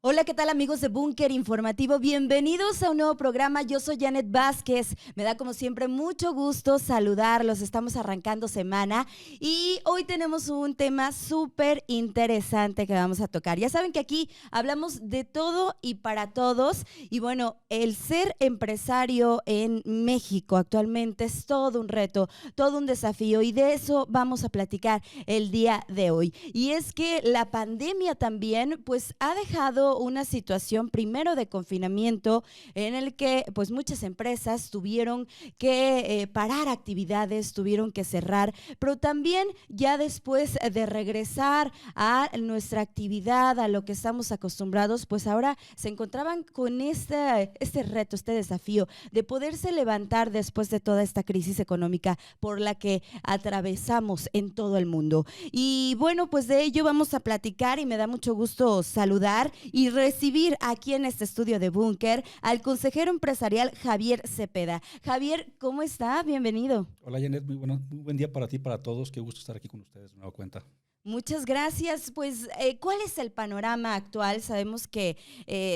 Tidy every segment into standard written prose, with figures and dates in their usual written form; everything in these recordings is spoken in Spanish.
Hola, ¿qué tal amigos de Búnker Informativo? Bienvenidos a un nuevo programa. Yo soy Janet Vázquez. Me da como siempre mucho gusto saludarlos. Estamos arrancando semana y hoy tenemos un tema súper interesante que vamos a tocar. Ya saben que aquí hablamos de todo y para todos. Y bueno, el ser empresario en México actualmente es todo un reto, todo un desafío y de eso vamos a platicar el día de hoy. Y es que la pandemia también pues ha dejado una situación primero de confinamiento en el que pues muchas empresas tuvieron que parar actividades, tuvieron que cerrar, pero también ya después de regresar a nuestra actividad, a lo que estamos acostumbrados, pues ahora se encontraban con este reto, este desafío de poderse levantar después de toda esta crisis económica por la que atravesamos en todo el mundo. Y bueno, pues de ello vamos a platicar y me da mucho gusto saludar y recibir aquí en este estudio de Búnker al consejero empresarial Javier Cepeda. Javier, ¿cómo está? Bienvenido. Hola Janet, muy buen día para ti, para todos. Qué gusto estar aquí con ustedes de nueva cuenta. Muchas gracias. Pues, ¿cuál es el panorama actual? Sabemos que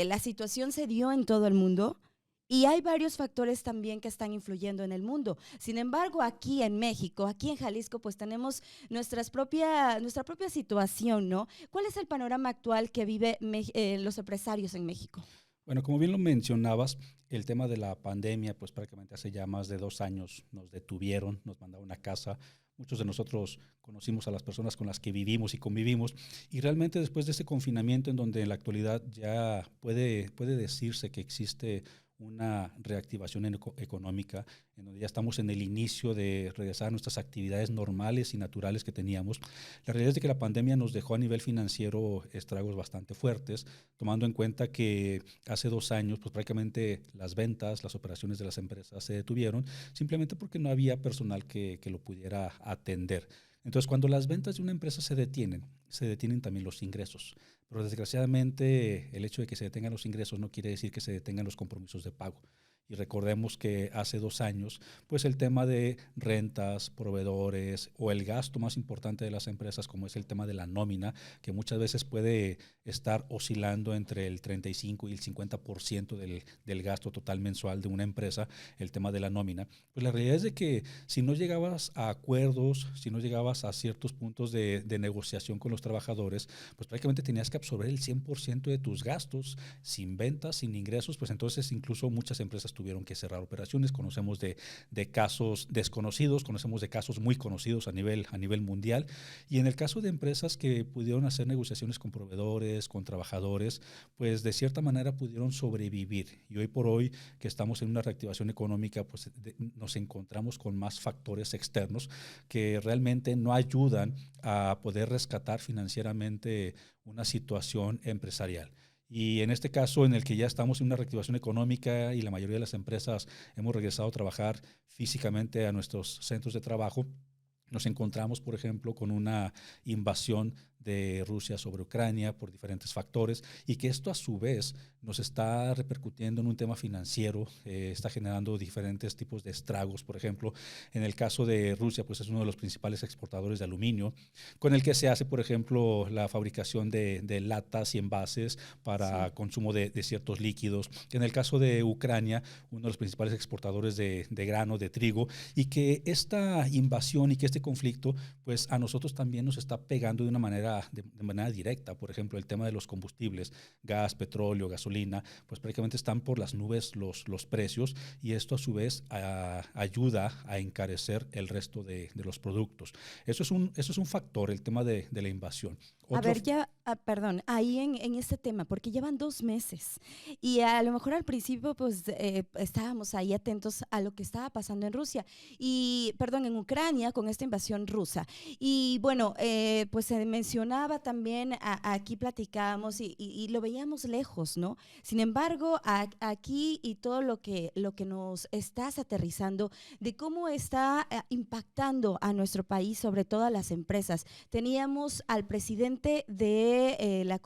la situación se dio en todo el mundo. Y hay varios factores también que están influyendo en el mundo. Sin embargo, aquí en México, aquí en Jalisco, pues tenemos nuestra propia situación, ¿no? ¿Cuál es el panorama actual que vive los empresarios en México? Bueno, como bien lo mencionabas, el tema de la pandemia, pues prácticamente hace ya más de 2 años nos detuvieron, nos mandaron a casa. Muchos de nosotros conocimos a las personas con las que vivimos y convivimos y realmente después de ese confinamiento en donde en la actualidad ya puede decirse que existe una reactivación económica, en donde ya estamos en el inicio de regresar a nuestras actividades normales y naturales que teníamos. La realidad es de que la pandemia nos dejó a nivel financiero estragos bastante fuertes, tomando en cuenta que hace 2 años, pues prácticamente las ventas, las operaciones de las empresas se detuvieron, simplemente porque no había personal que lo pudiera atender. Entonces, cuando las ventas de una empresa se detienen también los ingresos. Pero desgraciadamente, el hecho de que se detengan los ingresos no quiere decir que se detengan los compromisos de pago. Y recordemos que hace 2 años, pues el tema de rentas, proveedores o el gasto más importante de las empresas, como es el tema de la nómina, que muchas veces puede estar oscilando entre el 35 y el 50% del gasto total mensual de una empresa, el tema de la nómina, pues la realidad es de que si no llegabas a acuerdos, si no llegabas a ciertos puntos de negociación con los trabajadores, pues prácticamente tenías que absorber el 100% de tus gastos, sin ventas, sin ingresos, pues entonces incluso muchas empresas tuvieron que cerrar operaciones. Conocemos de casos desconocidos, conocemos de casos muy conocidos a nivel mundial. Y en el caso de empresas que pudieron hacer negociaciones con proveedores, con trabajadores, pues de cierta manera pudieron sobrevivir. Y hoy por hoy que estamos en una reactivación económica, pues nos encontramos con más factores externos que realmente no ayudan a poder rescatar financieramente una situación empresarial. Y en este caso, en el que ya estamos en una reactivación económica y la mayoría de las empresas hemos regresado a trabajar físicamente a nuestros centros de trabajo, nos encontramos, por ejemplo, con una invasión de Rusia sobre Ucrania por diferentes factores y que esto a su vez nos está repercutiendo en un tema financiero, está generando diferentes tipos de estragos. Por ejemplo, en el caso de Rusia, pues es uno de los principales exportadores de aluminio, con el que se hace, por ejemplo, la fabricación de latas y envases para Sí. consumo de ciertos líquidos. En el caso de Ucrania, uno de los principales exportadores de grano, de trigo, y que esta invasión y que este conflicto, pues a nosotros también nos está pegando de manera directa. Por ejemplo, el tema de los combustibles, gas, petróleo, gasolina, pues prácticamente están por las nubes los precios y esto a su vez ayuda a encarecer el resto de los productos. Eso es un factor, el tema de la invasión. A Otro, ver, ya, perdón, ahí en este tema, porque llevan 2 meses y a lo mejor al principio pues estábamos ahí atentos a lo que estaba pasando en Rusia y, perdón, en Ucrania con esta invasión rusa. Y bueno, pues se mencionaba también, aquí platicábamos y lo veíamos lejos, ¿no? Sin embargo, aquí y todo lo que nos estás aterrizando de cómo está impactando a nuestro país, sobre todo a las empresas. Teníamos al presidente de de la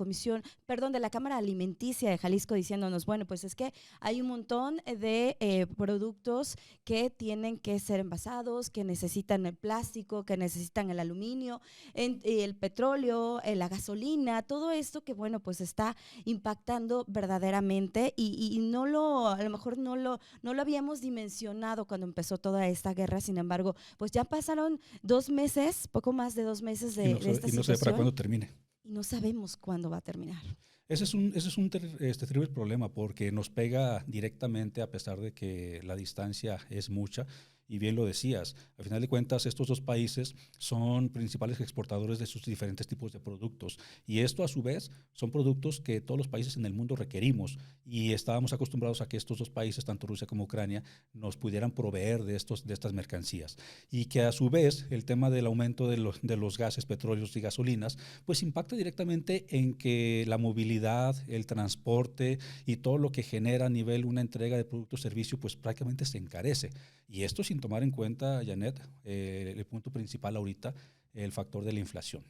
de la Cámara Alimenticia de Jalisco diciéndonos, bueno, pues es que hay un montón de productos que tienen que ser envasados, que necesitan el plástico, que necesitan el aluminio, el petróleo, la gasolina, todo esto que, bueno, pues está impactando verdaderamente y a lo mejor no lo habíamos dimensionado cuando empezó toda esta guerra. Sin embargo, pues ya pasaron 2 meses, poco más de 2 meses de esta situación. Y no sé para cuándo termine. Y no sabemos cuándo va a terminar. Ese es un terrible problema porque nos pega directamente a pesar de que la distancia es mucha. Y bien lo decías, al final de cuentas estos dos países son principales exportadores de sus diferentes tipos de productos y esto a su vez son productos que todos los países en el mundo requerimos y estábamos acostumbrados a que estos dos países, tanto Rusia como Ucrania, nos pudieran proveer de estas mercancías y que a su vez el tema del aumento de los gases, petróleos y gasolinas pues impacta directamente en que la movilidad, el transporte y todo lo que genera a nivel una entrega de producto o servicio pues prácticamente se encarece. Y esto sin tomar en cuenta, Janet, el punto principal ahorita, el factor de la inflación.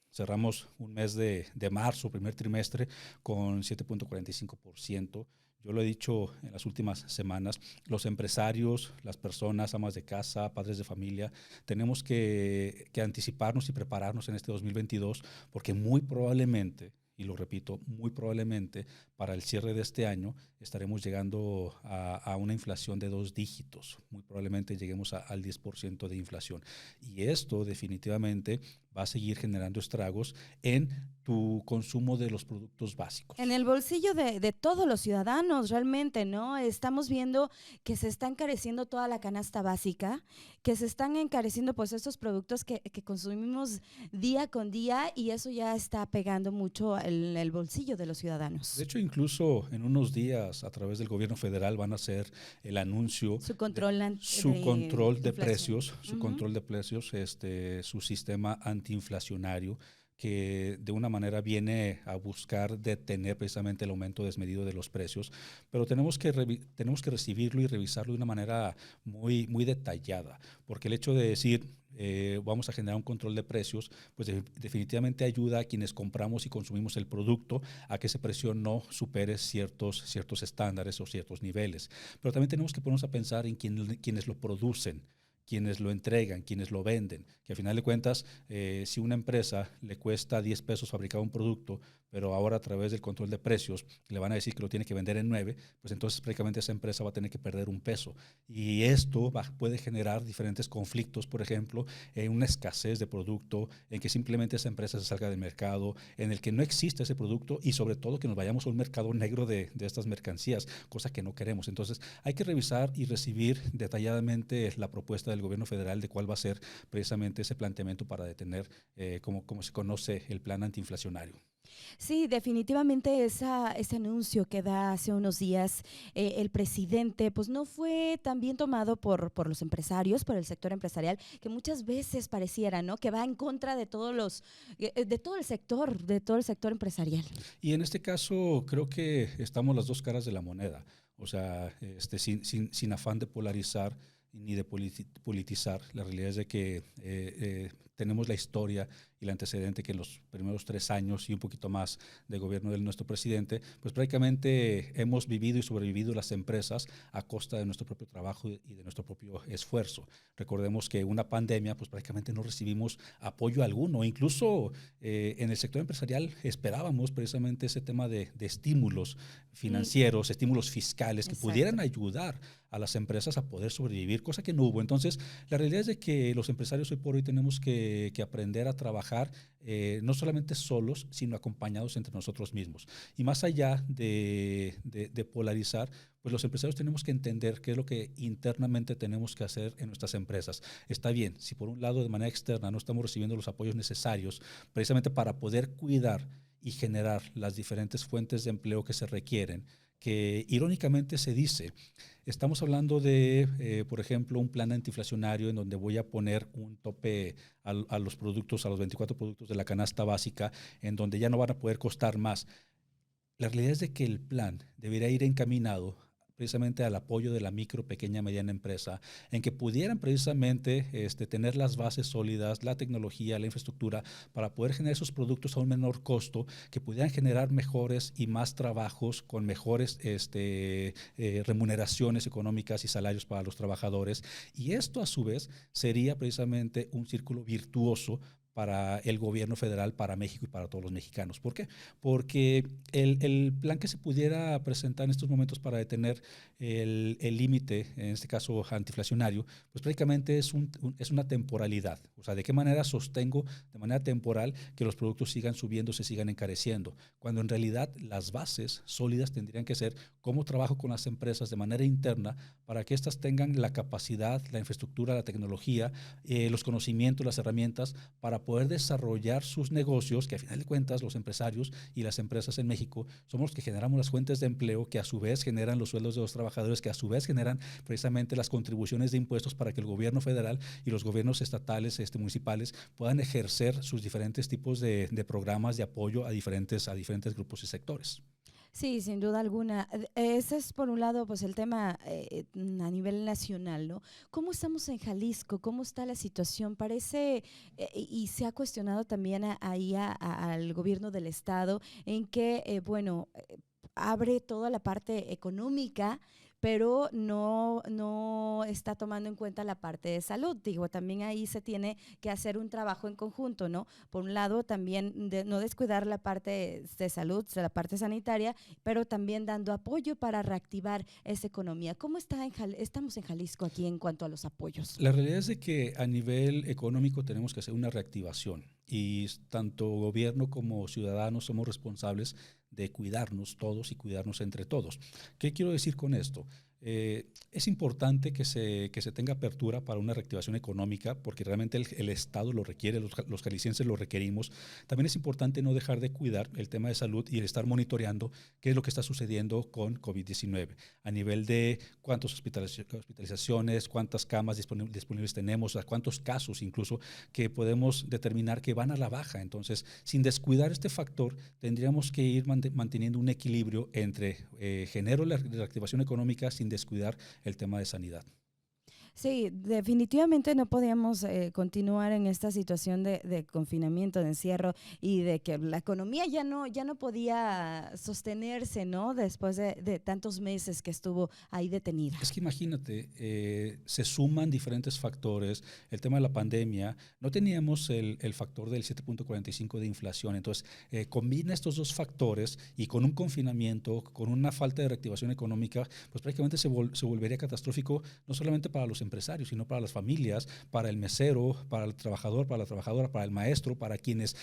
Cerramos un mes de marzo, primer trimestre, con 7.45%. Yo lo he dicho en las últimas semanas, los empresarios, las personas, amas de casa, padres de familia, tenemos que anticiparnos y prepararnos en este 2022 porque muy probablemente, y lo repito, muy probablemente para el cierre de este año estaremos llegando a una inflación de 2 dígitos. Muy probablemente lleguemos al 10% de inflación. Y esto definitivamente va a seguir generando estragos en tu consumo de los productos básicos. En el bolsillo de todos los ciudadanos, realmente, ¿no? Estamos viendo que se está encareciendo toda la canasta básica, que se están encareciendo pues estos productos que consumimos día con día y eso ya está pegando mucho en el bolsillo de los ciudadanos. De hecho, incluso en unos días a través del gobierno federal van a hacer el anuncio su control de precios, control de precios, su sistema antiinflacionario que de una manera viene a buscar detener precisamente el aumento desmedido de los precios, pero tenemos que recibirlo y revisarlo de una manera muy, muy detallada, porque el hecho de decir vamos a generar un control de precios, pues definitivamente ayuda a quienes compramos y consumimos el producto a que ese precio no supere ciertos estándares o ciertos niveles. Pero también tenemos que ponernos a pensar en quienes lo producen, quienes lo entregan, quienes lo venden, que al final de cuentas, si una empresa le cuesta 10 pesos fabricar un producto, pero ahora a través del control de precios le van a decir que lo tiene que vender en 9, pues entonces prácticamente esa empresa va a tener que perder un peso. Y esto puede generar diferentes conflictos, por ejemplo, en una escasez de producto, en que simplemente esa empresa se salga del mercado, en el que no existe ese producto y sobre todo que nos vayamos a un mercado negro de estas mercancías, cosa que no queremos. Entonces hay que revisar y recibir detalladamente la propuesta del gobierno federal de cuál va a ser precisamente ese planteamiento para detener, como se conoce, el plan antiinflacionario. Sí, definitivamente ese anuncio que da hace unos días el presidente, pues no fue tan bien tomado por los empresarios, por el sector empresarial, que muchas veces pareciera, ¿no? Que va en contra de todo el sector empresarial. Y en este caso creo que estamos las dos caras de la moneda, o sea, sin afán de polarizar ni de politizar. La realidad es de que tenemos la historia y el antecedente que en los primeros 3 años y un poquito más de gobierno de nuestro presidente, pues prácticamente hemos vivido y sobrevivido las empresas a costa de nuestro propio trabajo y de nuestro propio esfuerzo. Recordemos que una pandemia, pues prácticamente no recibimos apoyo alguno. Incluso en el sector empresarial esperábamos precisamente ese tema de estímulos financieros, estímulos fiscales que pudieran ayudar a las empresas a poder sobrevivir, cosa que no hubo. Entonces, la realidad es de que los empresarios hoy por hoy tenemos que aprender a trabajar no solamente solos, sino acompañados entre nosotros mismos. Y más allá de polarizar, pues los empresarios tenemos que entender qué es lo que internamente tenemos que hacer en nuestras empresas. Está bien, si por un lado de manera externa no estamos recibiendo los apoyos necesarios precisamente para poder cuidar y generar las diferentes fuentes de empleo que se requieren, que irónicamente se dice, estamos hablando de, por ejemplo, un plan antiinflacionario en donde voy a poner un tope a los productos, a los 24 productos de la canasta básica, en donde ya no van a poder costar más. La realidad es de que el plan debería ir encaminado precisamente al apoyo de la micro, pequeña, mediana empresa, en que pudieran precisamente tener las bases sólidas, la tecnología, la infraestructura, para poder generar esos productos a un menor costo, que pudieran generar mejores y más trabajos con mejores remuneraciones económicas y salarios para los trabajadores. Y esto a su vez sería precisamente un círculo virtuoso para el gobierno federal, para México y para todos los mexicanos. ¿Por qué? Porque el plan que se pudiera presentar en estos momentos para detener el límite, en este caso antiinflacionario, pues prácticamente es una temporalidad. O sea, ¿de qué manera sostengo de manera temporal que los productos sigan subiendo, se sigan encareciendo? Cuando en realidad las bases sólidas tendrían que ser cómo trabajo con las empresas de manera interna para que éstas tengan la capacidad, la infraestructura, la tecnología, los conocimientos, las herramientas para poder desarrollar sus negocios, que a final de cuentas los empresarios y las empresas en México somos los que generamos las fuentes de empleo, que a su vez generan los sueldos de los trabajadores, que a su vez generan precisamente las contribuciones de impuestos para que el gobierno federal y los gobiernos estatales, municipales, puedan ejercer sus diferentes tipos de programas de apoyo a diferentes grupos y sectores. Sí, sin duda alguna. Ese es por un lado pues el tema a nivel nacional, ¿no? ¿Cómo estamos en Jalisco? ¿Cómo está la situación? Parece, y se ha cuestionado también al gobierno del estado en que, abre toda la parte económica, pero no está tomando en cuenta la parte de salud. Digo, también ahí se tiene que hacer un trabajo en conjunto, ¿no? Por un lado, también no descuidar la parte de salud, la parte sanitaria, pero también dando apoyo para reactivar esa economía. ¿Cómo estamos en Jalisco aquí en cuanto a los apoyos? La realidad es de que a nivel económico tenemos que hacer una reactivación y tanto gobierno como ciudadanos somos responsables de cuidarnos todos y cuidarnos entre todos. ¿Qué quiero decir con esto? Es importante que se tenga apertura para una reactivación económica porque realmente el Estado lo requiere, los jaliscienses lo requerimos. También es importante no dejar de cuidar el tema de salud y el estar monitoreando qué es lo que está sucediendo con COVID-19 a nivel de cuántas hospitalizaciones, cuántas camas disponibles tenemos, a cuántos casos incluso que podemos determinar que van a la baja. Entonces, sin descuidar este factor, tendríamos que ir manteniendo un equilibrio entre genero la reactivación económica sin descuidar el tema de sanidad. Sí, definitivamente no podíamos continuar en esta situación de confinamiento, de encierro y de que la economía ya no podía sostenerse, ¿no? Después de tantos meses que estuvo ahí detenida. Es que imagínate, se suman diferentes factores. El tema de la pandemia, no teníamos el factor del 7.45 de inflación. Entonces, combina estos dos factores y con un confinamiento, con una falta de reactivación económica, pues prácticamente se volvería catastrófico no solamente para los empresarios, sino para las familias, para el mesero, para el trabajador, para la trabajadora, para el maestro, para quienes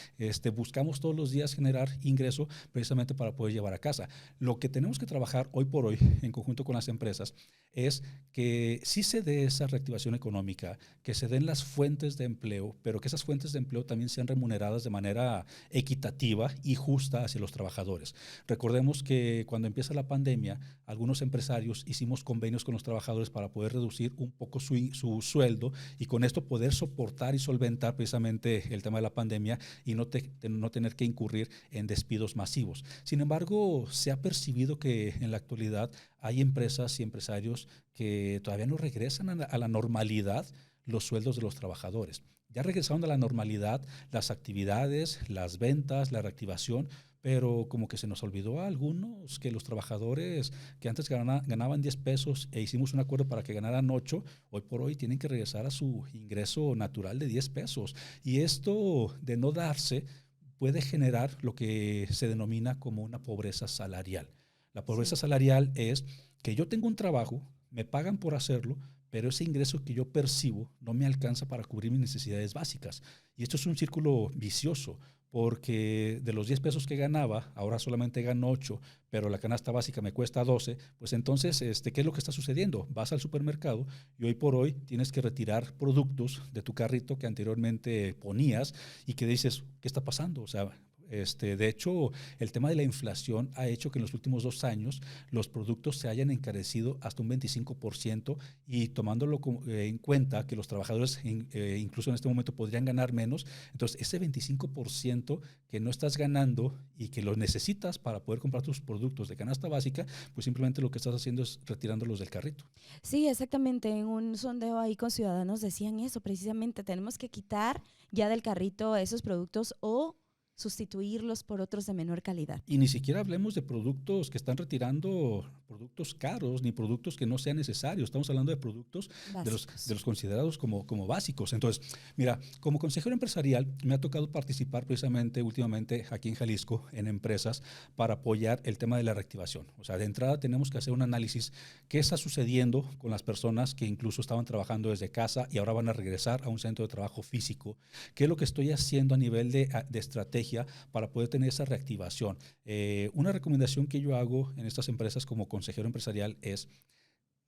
buscamos todos los días generar ingreso precisamente para poder llevar a casa. Lo que tenemos que trabajar hoy por hoy en conjunto con las empresas es que sí se dé esa reactivación económica, que se den las fuentes de empleo, pero que esas fuentes de empleo también sean remuneradas de manera equitativa y justa hacia los trabajadores. Recordemos que cuando empieza la pandemia, algunos empresarios hicimos convenios con los trabajadores para poder reducir un poco su sueldo y con esto poder soportar y solventar precisamente el tema de la pandemia y no tener que incurrir en despidos masivos. Sin embargo, se ha percibido que en la actualidad hay empresas y empresarios que todavía no regresan a la normalidad los sueldos de los trabajadores. Ya regresaron a la normalidad las actividades, las ventas, la reactivación, pero como que se nos olvidó a algunos que los trabajadores que antes ganaban 10 pesos e hicimos un acuerdo para que ganaran 8, hoy por hoy tienen que regresar a su ingreso natural de 10 pesos. Y esto de no darse puede generar lo que se denomina como una pobreza salarial. La pobreza salarial es que yo tengo un trabajo, me pagan por hacerlo, pero ese ingreso que yo percibo no me alcanza para cubrir mis necesidades básicas. Y esto es un círculo vicioso, porque de los 10 pesos que ganaba, ahora solamente gano 8, pero la canasta básica me cuesta 12, pues entonces, ¿qué es lo que está sucediendo? Vas al supermercado y hoy por hoy tienes que retirar productos de tu carrito que anteriormente ponías y que dices, ¿qué está pasando? O sea, De hecho, el tema de la inflación ha hecho que en los últimos 2 años los productos se hayan encarecido hasta un 25% y tomándolo en cuenta que los trabajadores incluso en este momento podrían ganar menos, entonces ese 25% que no estás ganando y que lo necesitas para poder comprar tus productos de canasta básica, pues simplemente lo que estás haciendo es retirándolos del carrito. Sí, exactamente. En un sondeo ahí con ciudadanos decían eso, precisamente. Tenemos que quitar ya del carrito esos productos o sustituirlos por otros de menor calidad. Y ni siquiera hablemos de productos que están retirando productos caros, ni productos que no sean necesarios. Estamos hablando de productos de los considerados como básicos. Entonces, mira, como consejero empresarial me ha tocado participar precisamente últimamente aquí en Jalisco en empresas para apoyar el tema de la reactivación. O sea, de entrada tenemos que hacer un análisis qué está sucediendo con las personas que incluso estaban trabajando desde casa y ahora van a regresar a un centro de trabajo físico. ¿Qué es lo que estoy haciendo a nivel de estrategia para poder tener esa reactivación? Una recomendación que yo hago en estas empresas como consejero empresarial es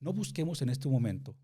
no busquemos en este momento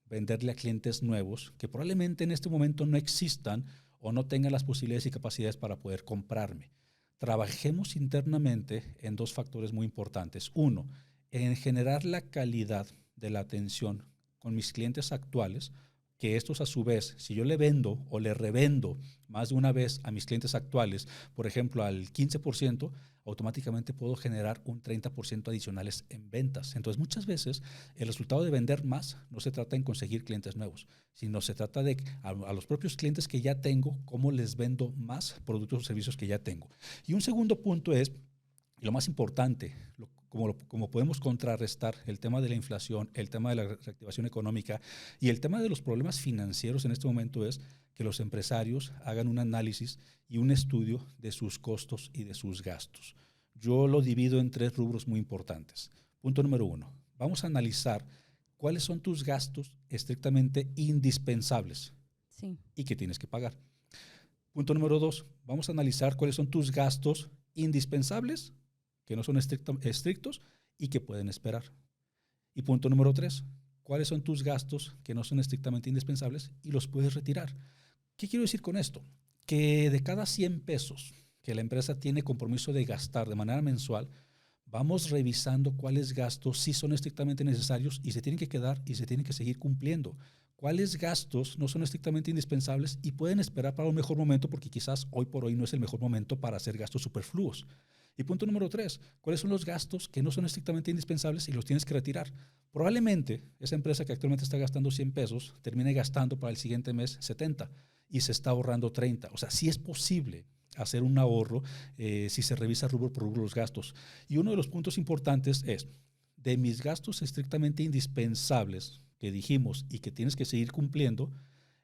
venderle a clientes nuevos que probablemente en este momento no existan o no tengan las posibilidades y capacidades para poder comprarme. Trabajemos internamente en 2 factores muy importantes. Uno, en generar la calidad de la atención con mis clientes actuales, que estos a su vez, si yo le vendo o le revendo más de una vez a mis clientes actuales, por ejemplo, al 15%, automáticamente puedo generar un 30% adicionales en ventas. Entonces, muchas veces el resultado de vender más no se trata en conseguir clientes nuevos, sino se trata de a los propios clientes que ya tengo, cómo les vendo más productos o servicios que ya tengo. Y un segundo punto es, lo más importante, como podemos contrarrestar el tema de la inflación, el tema de la reactivación económica y el tema de los problemas financieros en este momento es que los empresarios hagan un análisis y un estudio de sus costos y de sus gastos. Yo lo divido en 3 rubros muy importantes. Punto número 1, vamos a analizar cuáles son tus gastos estrictamente indispensables y que tienes que pagar. Punto número 2, vamos a analizar cuáles son tus gastos indispensables que no son estrictos y que pueden esperar. Y punto número 3, ¿cuáles son tus gastos que no son estrictamente indispensables y los puedes retirar? ¿Qué quiero decir con esto? Que de cada 100 pesos que la empresa tiene compromiso de gastar de manera mensual, vamos revisando cuáles gastos sí son estrictamente necesarios y se tienen que quedar y se tienen que seguir cumpliendo. Cuáles gastos no son estrictamente indispensables y pueden esperar para un mejor momento porque quizás hoy por hoy no es el mejor momento para hacer gastos superfluos. Y punto número 3, ¿cuáles son los gastos que no son estrictamente indispensables y los tienes que retirar? Probablemente esa empresa que actualmente está gastando 100 pesos termine gastando para el siguiente mes 70 y se está ahorrando 30. O sea, sí es posible hacer un ahorro si se revisa rubro por rubro los gastos. Y uno de los puntos importantes es, de mis gastos estrictamente indispensables que dijimos y que tienes que seguir cumpliendo,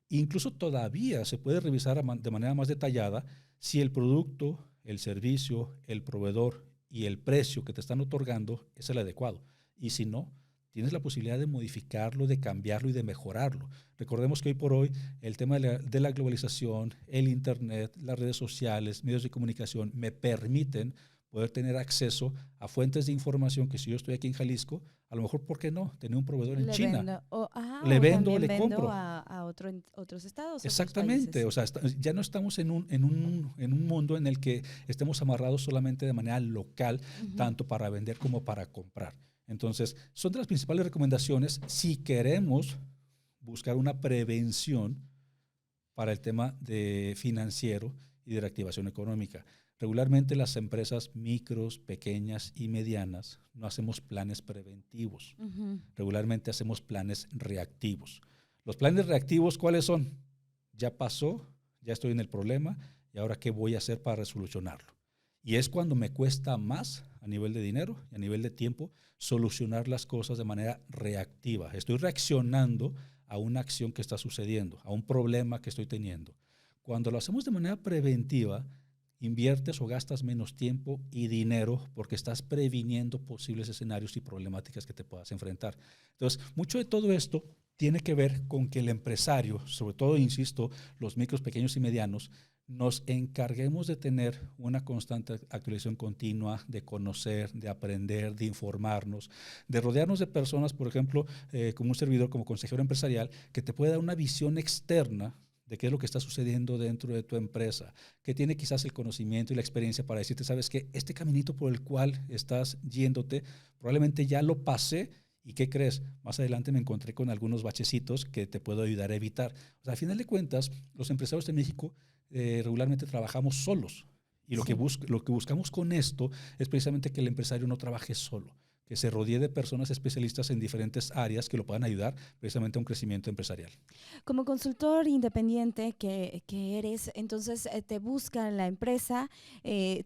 incluso todavía se puede revisar de manera más detallada si el producto, el servicio, el proveedor y el precio que te están otorgando es el adecuado. Y si no, tienes la posibilidad de modificarlo, de cambiarlo y de mejorarlo. Recordemos que hoy por hoy el tema de la globalización, el internet, las redes sociales, medios de comunicación me permiten poder tener acceso a fuentes de información que si yo estoy aquí en Jalisco, a lo mejor, ¿por qué no? Tener un proveedor en China. Le vendo o le compro. A otros estados. Exactamente. O sea, ya no estamos en un mundo en el que estemos amarrados solamente de manera local, tanto para vender como para comprar. Entonces, son de las principales recomendaciones si queremos buscar una prevención para el tema de financiero y de reactivación económica. Regularmente las empresas micros, pequeñas y medianas no hacemos planes preventivos. Regularmente hacemos planes reactivos. Los planes reactivos, ¿cuáles son? Ya pasó, ya estoy en el problema y ahora ¿qué voy a hacer para resolucionarlo? Y es cuando me cuesta más a nivel de dinero y a nivel de tiempo solucionar las cosas de manera reactiva. Estoy reaccionando a una acción que está sucediendo, a un problema que estoy teniendo. Cuando lo hacemos de manera preventiva, inviertes o gastas menos tiempo y dinero porque estás previniendo posibles escenarios y problemáticas que te puedas enfrentar. Entonces, mucho de todo esto tiene que ver con que el empresario, sobre todo, insisto, los micros, pequeños y medianos, nos encarguemos de tener una constante actualización continua, de conocer, de aprender, de informarnos, de rodearnos de personas, por ejemplo, como un servidor, como consejero empresarial, que te pueda dar una visión externa de qué es lo que está sucediendo dentro de tu empresa, que tiene quizás el conocimiento y la experiencia para decirte, sabes que este caminito por el cual estás yéndote, probablemente ya lo pasé. ¿Y qué crees? Más adelante me encontré con algunos bachecitos que te puedo ayudar a evitar. O sea, al final de cuentas, los empresarios de México regularmente trabajamos solos. Y Sí. lo que buscamos con esto es precisamente que el empresario no trabaje solo, que se rodee de personas especialistas en diferentes áreas que lo puedan ayudar precisamente a un crecimiento empresarial. Como consultor independiente que eres, entonces te busca la empresa,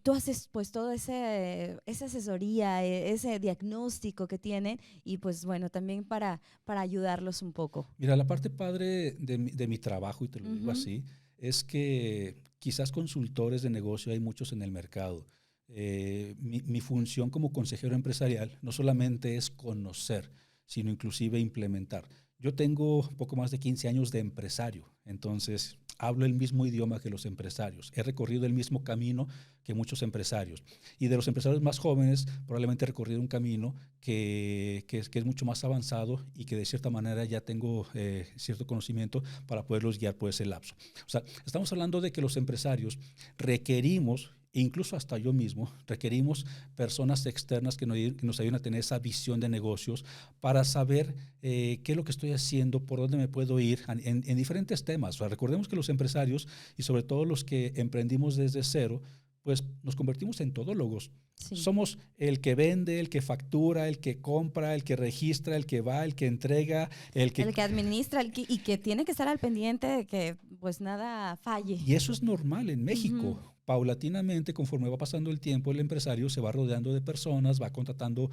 tú haces pues todo esa asesoría, ese diagnóstico que tienen y pues bueno, también para ayudarlos un poco. Mira, la parte padre de mi trabajo, y te lo digo Ujú. así, es que quizás consultores de negocio hay muchos en el mercado. Mi función como consejero empresarial no solamente es conocer, sino inclusive implementar. Yo tengo poco más de 15 años de empresario, entonces hablo el mismo idioma que los empresarios. He recorrido el mismo camino que muchos empresarios. Y de los empresarios más jóvenes, probablemente he recorrido un camino que es mucho más avanzado y que de cierta manera ya tengo cierto conocimiento para poderlos guiar por ese lapso. O sea, estamos hablando de que los empresarios requerimos, incluso hasta yo mismo, requerimos personas externas que nos ayuden a tener esa visión de negocios para saber qué es lo que estoy haciendo, por dónde me puedo ir en diferentes temas. O sea, recordemos que los empresarios y sobre todo los que emprendimos desde cero, pues nos convertimos en todólogos. Sí. Somos el que vende, el que factura, el que compra, el que registra, el que va, el que entrega, el que... El que administra y que tiene que estar al pendiente de que pues nada falle. Y eso es normal en Ujú. México. Paulatinamente, conforme va pasando el tiempo, el empresario se va rodeando de personas, va contratando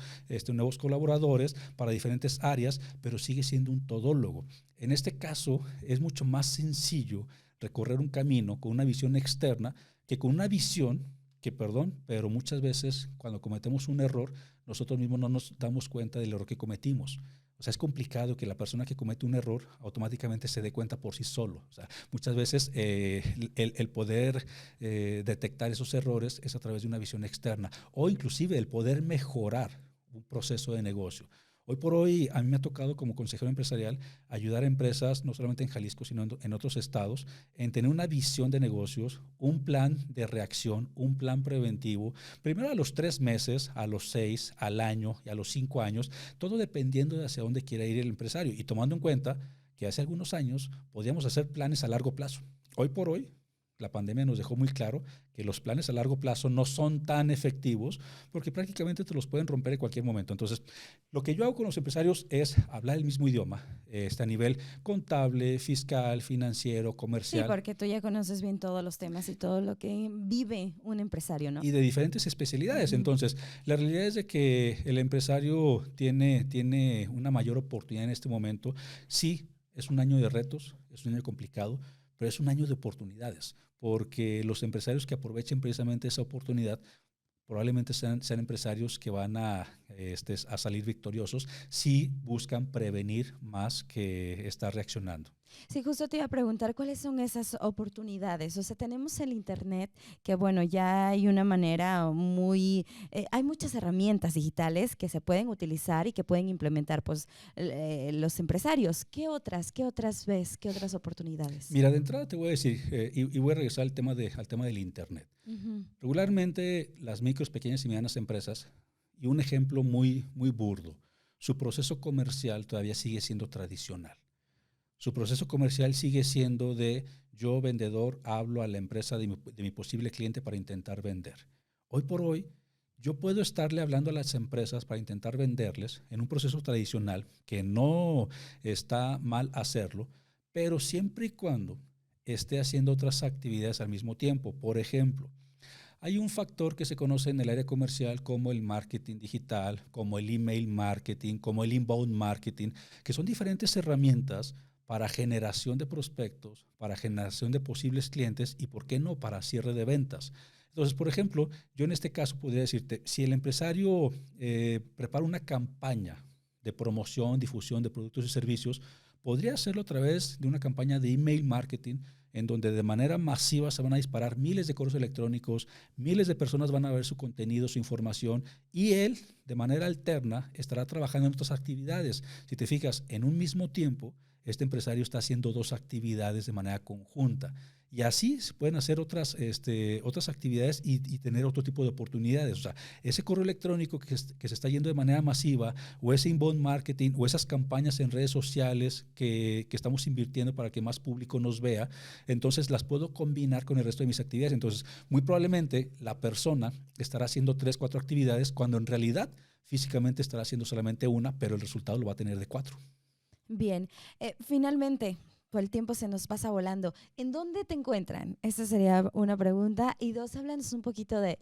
nuevos colaboradores para diferentes áreas, pero sigue siendo un todólogo. En este caso, es mucho más sencillo recorrer un camino con una visión externa que con una visión que, perdón, pero muchas veces cuando cometemos un error, nosotros mismos no nos damos cuenta del error que cometimos. O sea, es complicado que la persona que comete un error automáticamente se dé cuenta por sí solo. O sea, muchas veces el poder detectar esos errores es a través de una visión externa o inclusive el poder mejorar un proceso de negocio. Hoy por hoy a mí me ha tocado como consejero empresarial ayudar a empresas, no solamente en Jalisco, sino en otros estados, en tener una visión de negocios, un plan de reacción, un plan preventivo, primero a los 3 meses, a los 6, al año y a los 5 años, todo dependiendo de hacia dónde quiera ir el empresario y tomando en cuenta que hace algunos años podíamos hacer planes a largo plazo. Hoy por hoy, la pandemia nos dejó muy claro que los planes a largo plazo no son tan efectivos porque prácticamente te los pueden romper en cualquier momento. Entonces, lo que yo hago con los empresarios es hablar el mismo idioma, a nivel contable, fiscal, financiero, Sí, comercial porque tú ya conoces bien todos los temas y todo lo que vive un empresario, ¿no? y de diferentes especialidades. Ujú. Entonces, la realidad es de que el empresario tiene una mayor oportunidad en este momento. Sí, es un año de retos, es un año complicado, pero es un año de oportunidades, porque los empresarios que aprovechen precisamente esa oportunidad probablemente sean empresarios que van a salir victoriosos si buscan prevenir más que estar reaccionando. Sí, justo te iba a preguntar cuáles son esas oportunidades. O sea, tenemos el Internet, que bueno, ya hay una manera hay muchas herramientas digitales que se pueden utilizar y que pueden implementar pues los empresarios. ¿Qué otras ves? ¿Qué otras oportunidades? Mira, de entrada te voy a decir, y voy a regresar al tema del Internet. Ujú. Regularmente las micros, pequeñas y medianas empresas, y un ejemplo muy, muy burdo, su proceso comercial todavía sigue siendo tradicional. Su proceso comercial sigue siendo de yo, vendedor, hablo a la empresa de mi posible cliente para intentar vender. Hoy por hoy, yo puedo estarle hablando a las empresas para intentar venderles en un proceso tradicional, que no está mal hacerlo, pero siempre y cuando esté haciendo otras actividades al mismo tiempo. Por ejemplo, hay un factor que se conoce en el área comercial como el marketing digital, como el email marketing, como el inbound marketing, que son diferentes herramientas para generación de prospectos, para generación de posibles clientes y, ¿por qué no?, para cierre de ventas. Entonces, por ejemplo, yo en este caso podría decirte, si el empresario prepara una campaña de promoción, difusión de productos y servicios, podría hacerlo a través de una campaña de email marketing en donde de manera masiva se van a disparar miles de correos electrónicos, miles de personas van a ver su contenido, su información, y él, de manera alterna, estará trabajando en otras actividades. Si te fijas, en un mismo tiempo, este empresario está haciendo dos actividades de manera conjunta. Y así se pueden hacer otras actividades y tener otro tipo de oportunidades. O sea, ese correo electrónico que se está yendo de manera masiva, o ese inbound marketing, o esas campañas en redes sociales que estamos invirtiendo para que más público nos vea, entonces las puedo combinar con el resto de mis actividades. Entonces, muy probablemente la persona estará haciendo 3, 4 actividades, cuando en realidad físicamente estará haciendo solamente una, pero el resultado lo va a tener de 4. Bien, finalmente, pues el tiempo se nos pasa volando. ¿En dónde te encuentran? Esa sería una pregunta. Y dos, háblanos un poquito de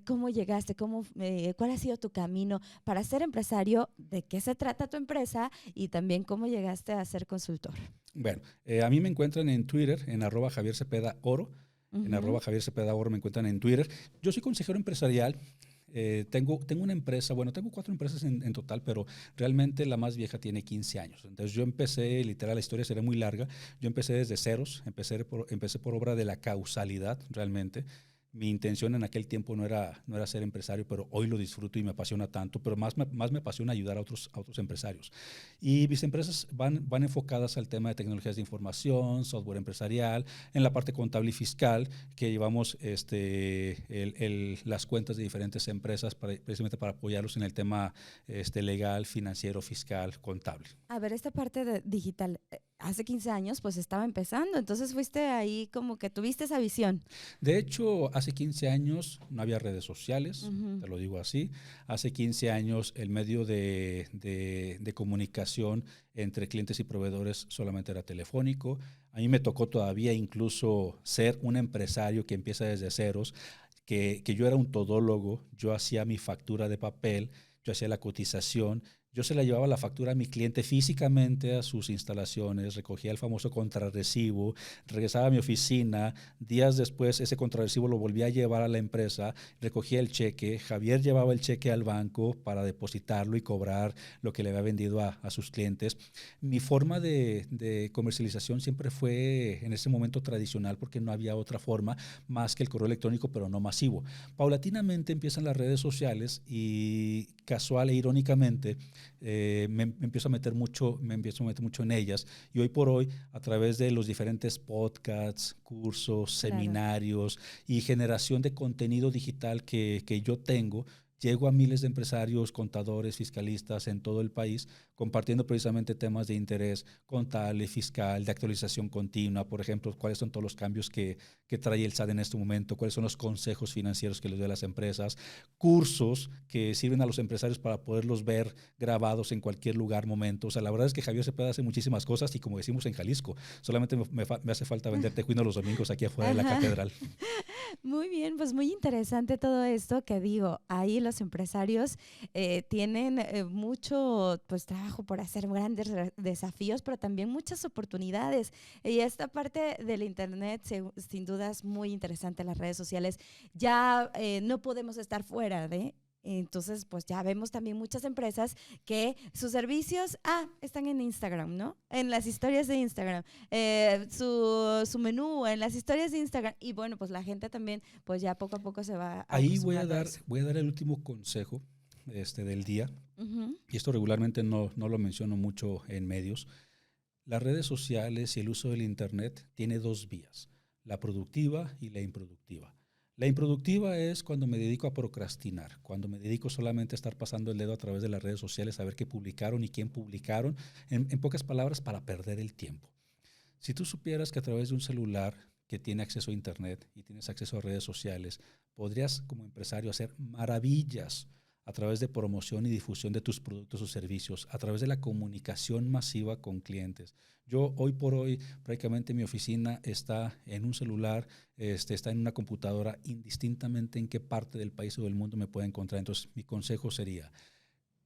cómo llegaste, cuál ha sido tu camino para ser empresario, de qué se trata tu empresa y también cómo llegaste a ser consultor. Bueno, a mí me encuentran en Twitter, en @JavierCepedaOro. En @JavierCepedaOro me encuentran en Twitter. Yo soy consejero empresarial. Tengo una empresa, bueno, tengo 4 empresas en total, pero realmente la más vieja tiene 15 años. Entonces yo empecé, literal, la historia sería muy larga, yo empecé desde ceros, empecé por obra de la causalidad, realmente. Mi intención en aquel tiempo no era ser empresario, pero hoy lo disfruto y me apasiona tanto, pero más me apasiona ayudar a otros empresarios. Y mis empresas van enfocadas al tema de tecnologías de información, software empresarial, en la parte contable y fiscal, que llevamos las cuentas de diferentes empresas precisamente para apoyarlos en el tema legal, financiero, fiscal, contable. A ver, esta parte de digital, hace 15 años pues estaba empezando, entonces fuiste ahí como que tuviste esa visión. De hecho, hace 15 años no había redes sociales, te lo digo así. Hace 15 años el medio de comunicación entre clientes y proveedores solamente era telefónico. A mí me tocó todavía incluso ser un empresario que empieza desde ceros, que yo era un todólogo, yo hacía mi factura de papel, yo hacía la cotización. Yo se la llevaba la factura a mi cliente físicamente a sus instalaciones, recogía el famoso contrarrecibo, regresaba a mi oficina, días después ese contrarrecibo lo volvía a llevar a la empresa, recogía el cheque, Javier llevaba el cheque al banco para depositarlo y cobrar lo que le había vendido a sus clientes. Mi forma de comercialización siempre fue en ese momento tradicional, porque no había otra forma más que el correo electrónico, pero no masivo. Paulatinamente empiezan las redes sociales y casual e irónicamente, me empiezo a meter mucho en ellas, y hoy por hoy, a través de los diferentes podcasts, cursos, seminarios y generación de contenido digital que yo tengo, llego a miles de empresarios, contadores, fiscalistas en todo el país, compartiendo precisamente temas de interés contable, fiscal, de actualización continua. Por ejemplo, cuáles son todos los cambios que trae el SAT en este momento, cuáles son los consejos financieros que les doy a las empresas, cursos que sirven a los empresarios para poderlos ver grabados en cualquier lugar, momento. O sea, la verdad es que Javier Cepeda hace muchísimas cosas, y como decimos en Jalisco, solamente me hace falta vender tejuino los domingos aquí afuera de la catedral. Muy bien, pues muy interesante todo esto que digo. Ahí los empresarios tienen mucho pues trabajo por hacer, grandes desafíos, pero también muchas oportunidades. Y esta parte del internet, sin duda es muy interesante, las redes sociales. Ya no podemos estar fuera de... Entonces, pues ya vemos también muchas empresas que sus servicios, están en Instagram, ¿no? En las historias de Instagram, su menú en las historias de Instagram. Y bueno, pues la gente también, pues ya poco a poco se va Ahí voy a dar el último consejo del día. Y esto regularmente no lo menciono mucho en medios. Las redes sociales y el uso del internet tiene 2 vías, la productiva y la improductiva. La improductiva es cuando me dedico a procrastinar, cuando me dedico solamente a estar pasando el dedo a través de las redes sociales a ver qué publicaron y quién publicaron, en pocas palabras, para perder el tiempo. Si tú supieras que a través de un celular que tiene acceso a internet y tienes acceso a redes sociales, podrías como empresario hacer maravillas a través de promoción y difusión de tus productos o servicios, a través de la comunicación masiva con clientes. Yo hoy por hoy prácticamente mi oficina está en un celular, está en una computadora, indistintamente en qué parte del país o del mundo me pueda encontrar. Entonces mi consejo sería: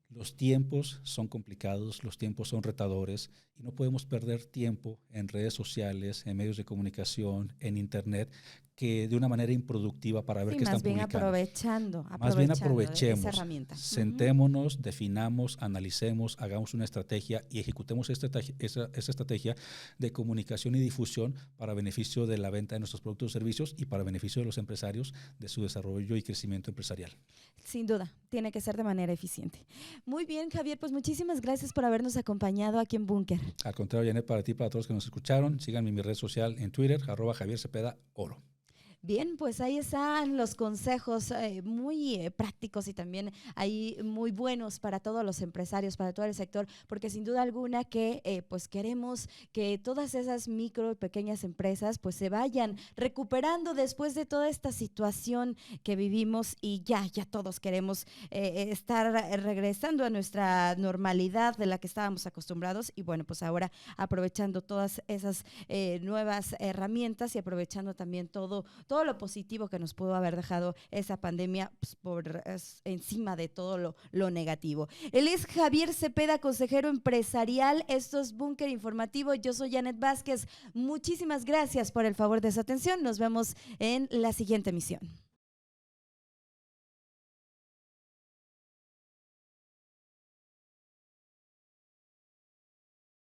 los tiempos son complicados, los tiempos son retadores, y no podemos perder tiempo en redes sociales, en medios de comunicación, en internet, que de una manera improductiva para ver Sí, qué están más bien publicando. aprovechando Más bien esa aprovechemos, herramienta. sentémonos, definamos, analicemos, hagamos una estrategia y ejecutemos esa estrategia de comunicación y difusión para beneficio de la venta de nuestros productos y servicios y para beneficio de los empresarios de su desarrollo y crecimiento empresarial. Sin duda, tiene que ser de manera eficiente. Muy bien, Javier, pues muchísimas gracias por habernos acompañado aquí en Búnker. Al contrario, Janet, para ti, para todos los que nos escucharon, síganme en mi red social en Twitter, @JavierCepeda Oro. Bien, pues ahí están los consejos muy prácticos y también ahí muy buenos para todos los empresarios, para todo el sector, porque sin duda alguna que pues queremos que todas esas micro y pequeñas empresas pues se vayan recuperando después de toda esta situación que vivimos y ya todos queremos estar regresando a nuestra normalidad de la que estábamos acostumbrados y bueno, pues ahora aprovechando todas esas nuevas herramientas y aprovechando también todo lo positivo que nos pudo haber dejado esa pandemia pues, encima de todo lo negativo. Él es Javier Cepeda, consejero empresarial. Esto es Búnker Informativo. Yo soy Janet Vázquez. Muchísimas gracias por el favor de su atención. Nos vemos en la siguiente emisión.